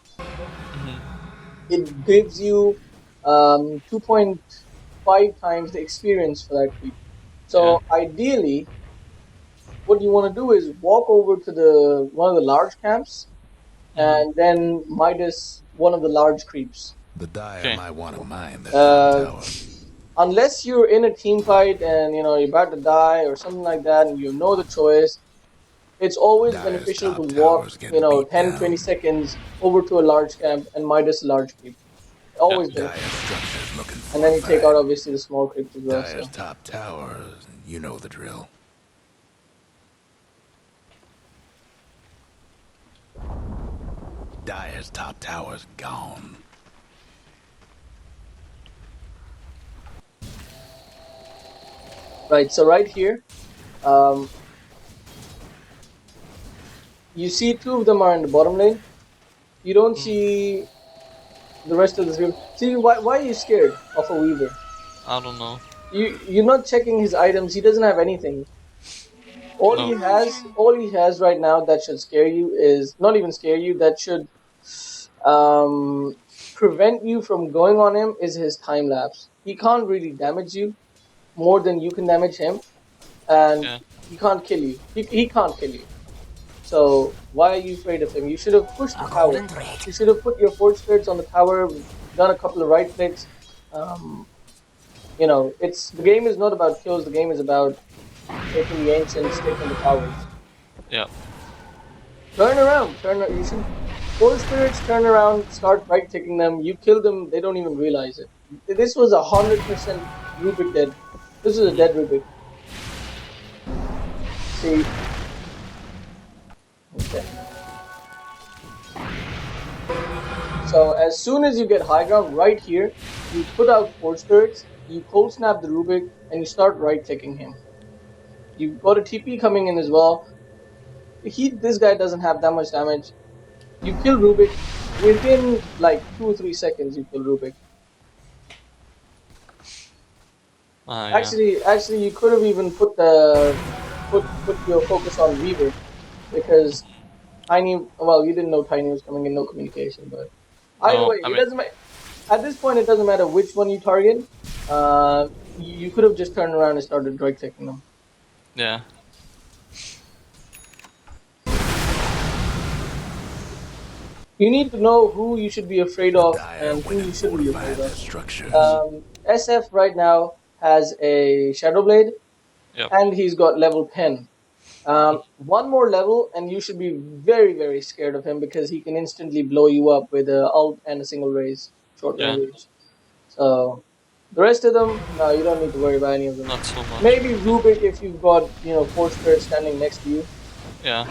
It gives you 2.5 times the experience for that creep. Yeah. So ideally, what you want to do is walk over to the one of the large camps and then Midas one of the large creeps. The Dire Okay. might want to mine that top Uh, tower. Unless you're in a team fight and you're about to die or something like that, and you know the choice, it's always Dire's beneficial to top walk, tower's getting beat 10, down. 20 seconds over to a large camp and Midas a large creep. Always Dire's beneficial. structure's looking And for then a you take out fight. obviously the small creeps as well. Dire's So top tower, you know the drill. Dire's top tower's gone. right, so right here, um, you see 2 of them are in the bottom lane. You don't see the rest of the three. See, why are you scared of a Weaver? I don't know. You're not checking his items. He doesn't have anything. No. All he has right now that should scare you is not even scare you. That should um prevent you from going on him is his time lapse. He can't really damage you more than you can damage him, and Yeah. he can't kill you. He can't kill you. So why are you afraid of him? You should have pushed the tower. You should have put your force spirits on the tower, done a couple of right clicks. You know, it's the game is not about kills. The game is about taking the ancients, taking the towers. Yeah. Turn around. You should force spirits. Turn around. Start right ticking them. You kill them. They don't even realize it. This was 100% Rubik dead. This is a dead Rubik. See. Okay. So as soon as you get high ground, right here, you put out force spirits. You cold snap the Rubik, and you start right clicking him. You've got a TP coming in as well. This guy doesn't have that much damage. You kill Rubik within like 2 or 3 seconds. You kill Rubik. Yeah. Actually, you could have even put your focus on Weaver, because Tiny. Well, you didn't know Tiny was coming in. No communication, but either No, way, it doesn't matter. At this point, it doesn't matter which one you target. You could have just turned around and started right clicking them. Yeah. You need to know who you should be afraid of Dire and who went you and shouldn't be fortified afraid their of. structures. SF right now has a Shadow Blade, Yep. and he's got level 10. One more level, and you should be very, very scared of him, because he can instantly blow you up with a ult and a single raise, short Yeah. range. So the rest of them, no, you don't need to worry about any of them. Not so much. Maybe Rubik if you've got Force Spirit standing next to you. Yeah.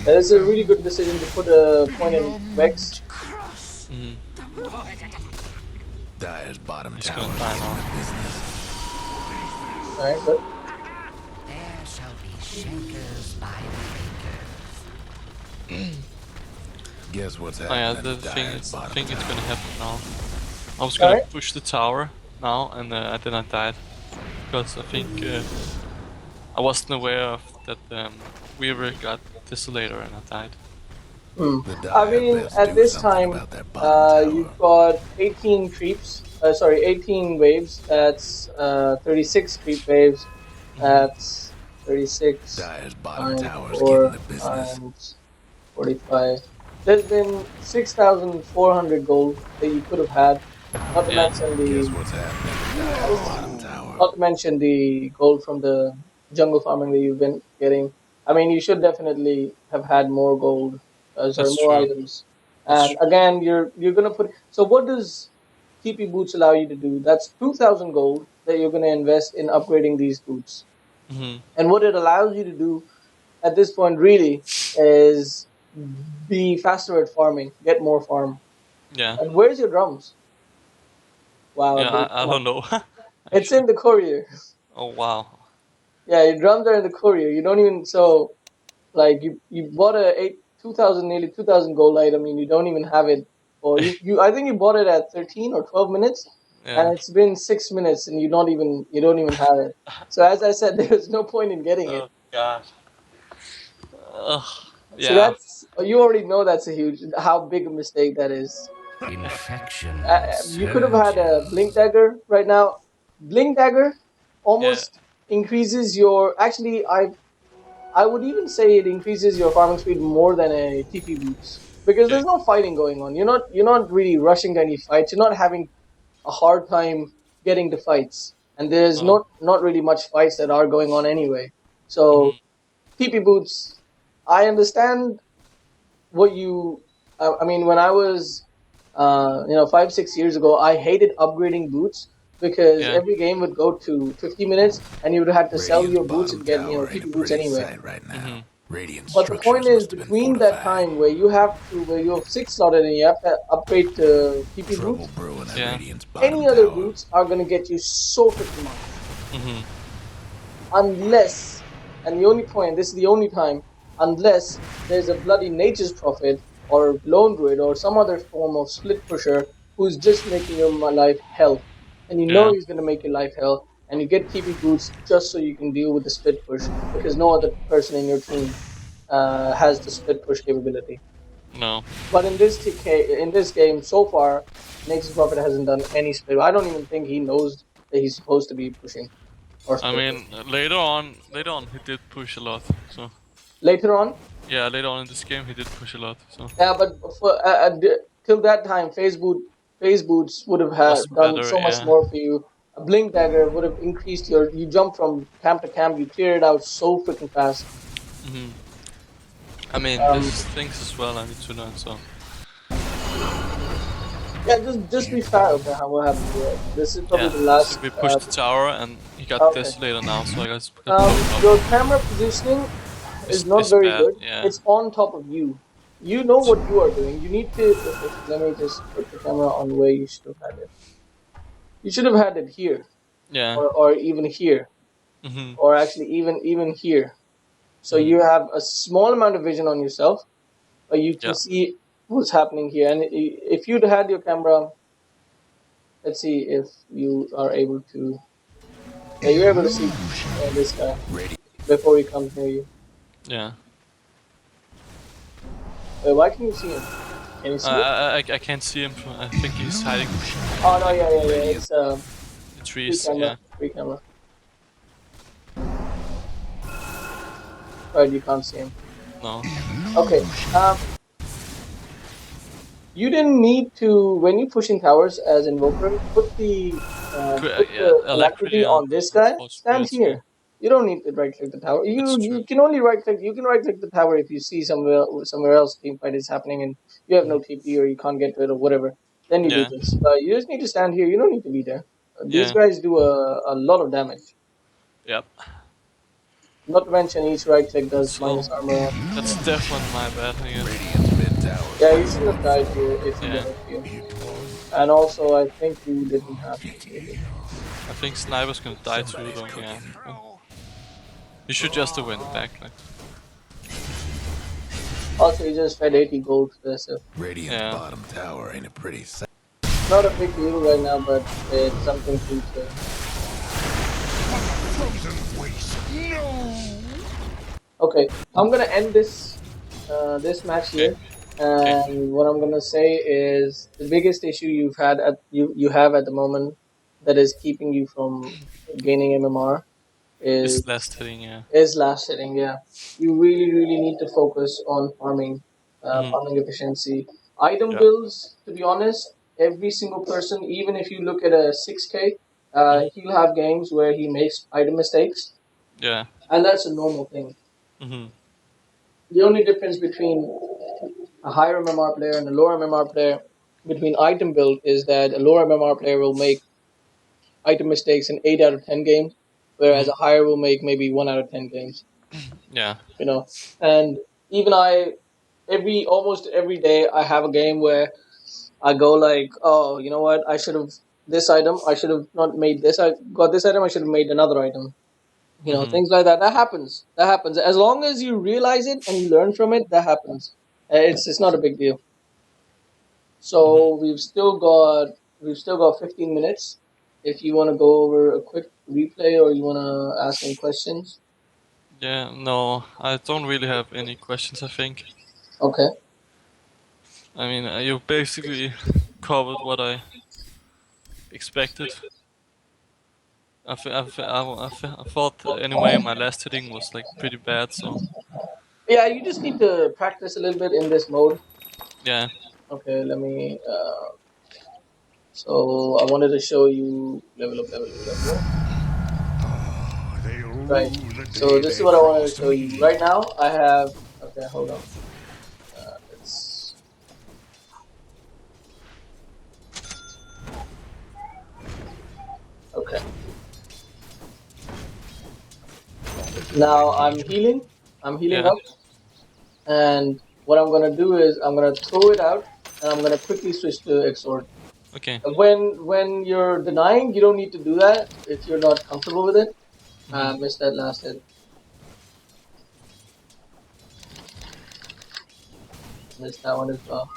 It's a really good decision to put a point in Vex. Mm. Dire's bottom He's tower gonna is die in now. the business. Alright, good. There shall be shakers by the bakers. Guess what's Oh happening? yeah, at the Dire's thing is, I bottom think it's tower? gonna happen now. I was gonna Alright. push the tower now, and then I died because I think I wasn't aware of that Weaver got Desolator, and I died. The I Dire mean, best at do this something time, about that bottom tower. you've got 18 creeps. 18 waves. That's 36 creep waves. That's 36 Dire's bottom times tower's 4 getting the business. times 45. There's been 6,400 gold that you could have had. Not to Yeah. mention Guess the what's happening at Dire's bottom tower? not to mention the gold from the jungle farming that you've been getting. I mean, you should definitely have had more gold, That's more true. items. That's And again, you're gonna put. So what does TP boots allow you to do? That's 2,000 gold that you're gonna invest in upgrading these boots. Mm-hmm. And what it allows you to do at this point really is be faster at farming, get more farm. Yeah. And where's your drums? Wow, Yeah, dude, I come don't on. know. It's Actually. in the courier. Oh wow. Yeah, your drums are in the courier. You don't even like you bought a 2,000 nearly 2,000 gold item and you don't even have it, or you I think you bought it at 13 or 12 minutes, Yeah. and it's been 6 minutes and you don't even have it. So as I said, there's no point in getting it. Oh god. Ugh. So Yeah. you already know that's a huge how big a mistake that is. Infection You could have had a blink dagger right now. Blink dagger Yeah. almost increases your. Actually, I would even say it increases your farming speed more than a TP boots, because Okay. there's no fighting going on. You're not really rushing to any fights. You're not having a hard time getting to fights, and there's Oh. not really much fights that are going on anyway. Mm-hmm. So TP boots, I understand what you. I mean, when I was 5-6 years ago, I hated upgrading boots because Yeah. every game would go to 50 minutes and you would have to sell Radiant's your boots bottom and get tower ain't a TP boots pretty anyway. sight right now. Mhm. Radiant But the point structures is, must have been between that fortified. time where you have 6 slotted and you have to upgrade to TP Trouble boots, brewing at Yeah. Radiant's bottom any other tower. boots are going to get you so freaking much. Mm-hmm. Unless, and the only point, this is the only time, unless there's a bloody Nature's Prophet or Lone Druid or some other form of split pusher who's just making your life hell. And you know Yeah. he's going to make your life hell, and you get TP boots just so you can deal with the split push, because no other person in your team has the split push capability. No. But in this game so far, Nexus Prophet hasn't done any split. I don't even think he knows that he's supposed to be pushing or I split. mean, later on, he did push a lot. So Later on, yeah, later on in this game, he did push a lot. So yeah, but for till that time, phase boots would have had was done better. so much Yeah. more for you. A blink dagger would have increased your. You jump from camp to camp. You clear it out so freaking fast. Hmm. I mean, Um, there's things as well I need to learn. So yeah, just be fair. Okay, what happened here? This is probably yeah, the so last. we pushed the tower, and he got Okay. Desolator now. So I guess got blown Your up. camera positioning is not It's very bad. good. Yeah. It's on top of you. You know what you are doing. You need to. Okay, let me just put the camera on where you should have had it. You should have had it here, Yeah. or even here, Mhm. or actually even here. So Mhm. you have a small amount of vision on yourself, but you can Yeah. see what's happening here. And if you'd had your camera, let's see if you are able to. Yeah, you're able to see this guy before he comes near you. Yeah. Wait, why can you see him? Can you see him? I can't see him. I think he's hiding Oh no, yeah. It's the free trees. camera, Yeah. free camera. Right, you can't see him. No. Okay. You didn't need to when you push in towers as Invoker. Put Yeah. the Alacrity alacrity on this and guy. force Stand spirits. Yeah. here. You don't need to right click the tower. That's You true. can only right click. You can right click the tower if you see somewhere else team fight is happening and you have no TP or you can't get to it or whatever. Then you do Yeah. this. But you just need to stand here. You don't need to be there. These Yeah. guys do a lot of damage. Yep. Not to mention each right click does So minus armor. that's definitely my bad. I guess. Radiant's mid tower Yeah, you is shouldn't have died here if you Yeah. died here. And also, I think you didn't have to stay here. I think Sniper's gonna die too, though. Yeah. You should just have went back. Like. Also, you just fed 80 gold to this. So Radiant's Yeah. bottom tower ain't a pretty sight. not a big deal right now, but it's something to. Frozen waste. No! Okay, I'm gonna end this match Okay. here, and what I'm gonna say is the biggest issue you have at the moment that is keeping you from gaining MMR is It's last hitting. Yeah. last hitting. Yeah, you really need to focus on Mhm. farming efficiency. Item Yeah. builds, to be honest, every single person, even if you look at a 6K, Mhm. he'll have games where he makes item mistakes, Yeah. and that's a normal thing. Mhm. The only difference between a higher MMR player and a lower MMR player between item build is that a lower MMR player will make item mistakes in 8 out of 10 games, whereas Mhm. a higher will make maybe 1 out of 10 games. Yeah. You know, and even almost every day I have a game where I go like, oh, you know what? I should have this item. I should have not made this. I got this item. I should have made another item. You know, Mhm. things like that. That happens. That happens. As long as you realize it and you learn from it, that happens. It's not a big deal. Mhm. So we've still got 15 minutes. If you want to go over a quick replay or you want to ask any questions, Yeah. No, I don't really have any questions. I think. okay. I mean, you basically covered what I expected. I thought anyway my last hitting was like pretty bad. So Yeah, you just need to practice a little bit in this mode. yeah. Okay, let me. So I wanted to show you level up, level up, level up. They rue Right. the So day this is they what I wanted to crossed show you. me. Right now, I have. Okay, hold on. Let's. Okay. Now I'm healing. I'm healing Yeah. up, and what I'm gonna do is I'm gonna throw it out, and I'm gonna quickly switch to Exort. Okay. When you're denying, you don't need to do that if you're not comfortable with it. Mhm. Missed that last hit. Missed that one as well.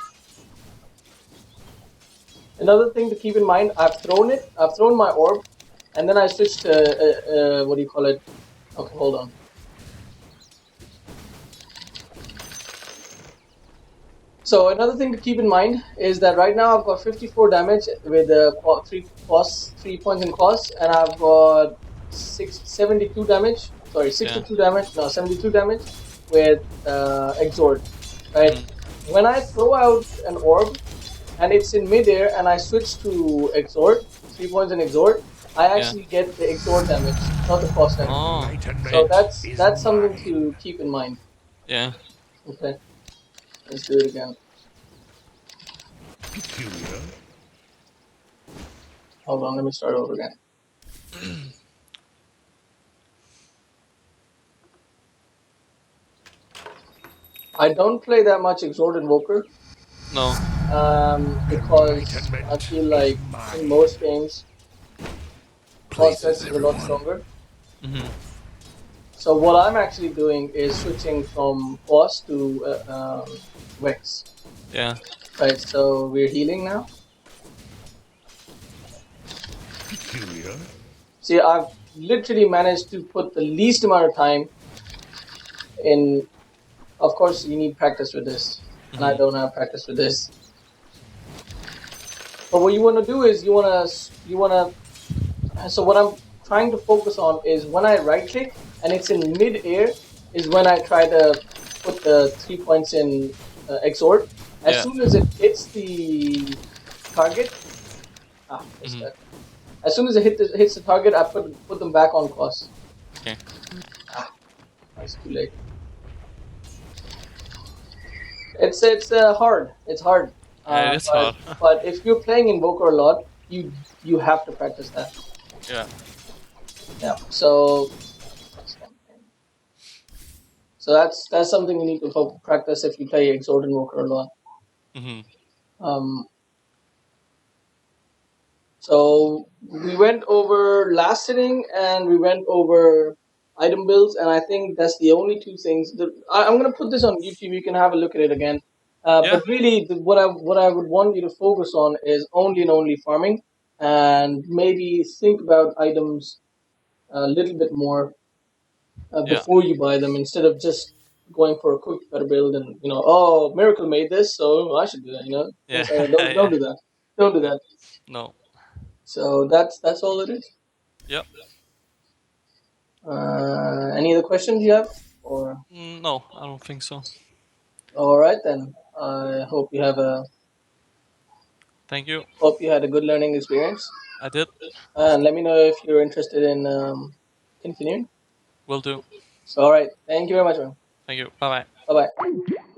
Another thing to keep in mind, I've thrown it. I've thrown my orb, and then I switched to what do you call it? Okay, hold on. So another thing to keep in mind is that right now I've got 54 damage with the 3 points in cost, and I've got 72 damage. Sorry, Yeah. 62 damage. No, 72 damage with exhort. Right. Mhm. When I throw out an orb and it's in midair, and I switch to exhort, 3 points in exhort, I Yeah. actually get the exhort damage, not the cost damage. Oh, So great. Enlightenment is that's something mine. to keep in mind. Yeah. Okay, let's do it again. Peculiar. Hold on, let me start over again. I don't play that much Exhort Invoker No. because I Enlightenment feel is like in mine. most games, cost Places, Vex is a lot everyone. stronger. Mhm. So what I'm actually doing is switching from cost to Vex. Yeah. Right, so we're healing now. Peculiar. See, I've literally managed to put the least amount of time in. Of course, you need practice with this, and I Mhm. don't have practice with this. But what you want to do is you want to. So what I'm trying to focus on is when I right click and it's in mid air is when I try to put the 3 points in exhort. As Yeah. soon as it hits the target, missed Mhm. that. As soon as it hits the target, I put them back on course. Okay. It's too late. It's hard. It's hard. Yeah, it is But hard. if you're playing Invoker a lot, you have to practice that. Yeah. Yeah. So that's something you need to practice if you play Exhort Invoker a lot. Mhm. Um, so we went over last sitting and we went over item builds, and I think that's the only two things. I'm gonna put this on YouTube. You can have a look at it again. Yeah. But really, what I would want you to focus on is only and only farming, and maybe think about items a little bit more Yeah. before you buy them instead of just going for a quick better build and oh, Miracle made this, so I should do that. Yeah. Things like that. Don't Yeah. do that. Don't do Yeah. that. No. So that's all it is. Yep. Any other questions you have? Or No, I don't think so. all right then. I Thank you. hope you had a good learning experience. I did. And let me know if you're interested in continuing. Will do. So all right. Thank you very much, man. Thank you. Bye bye. Bye bye.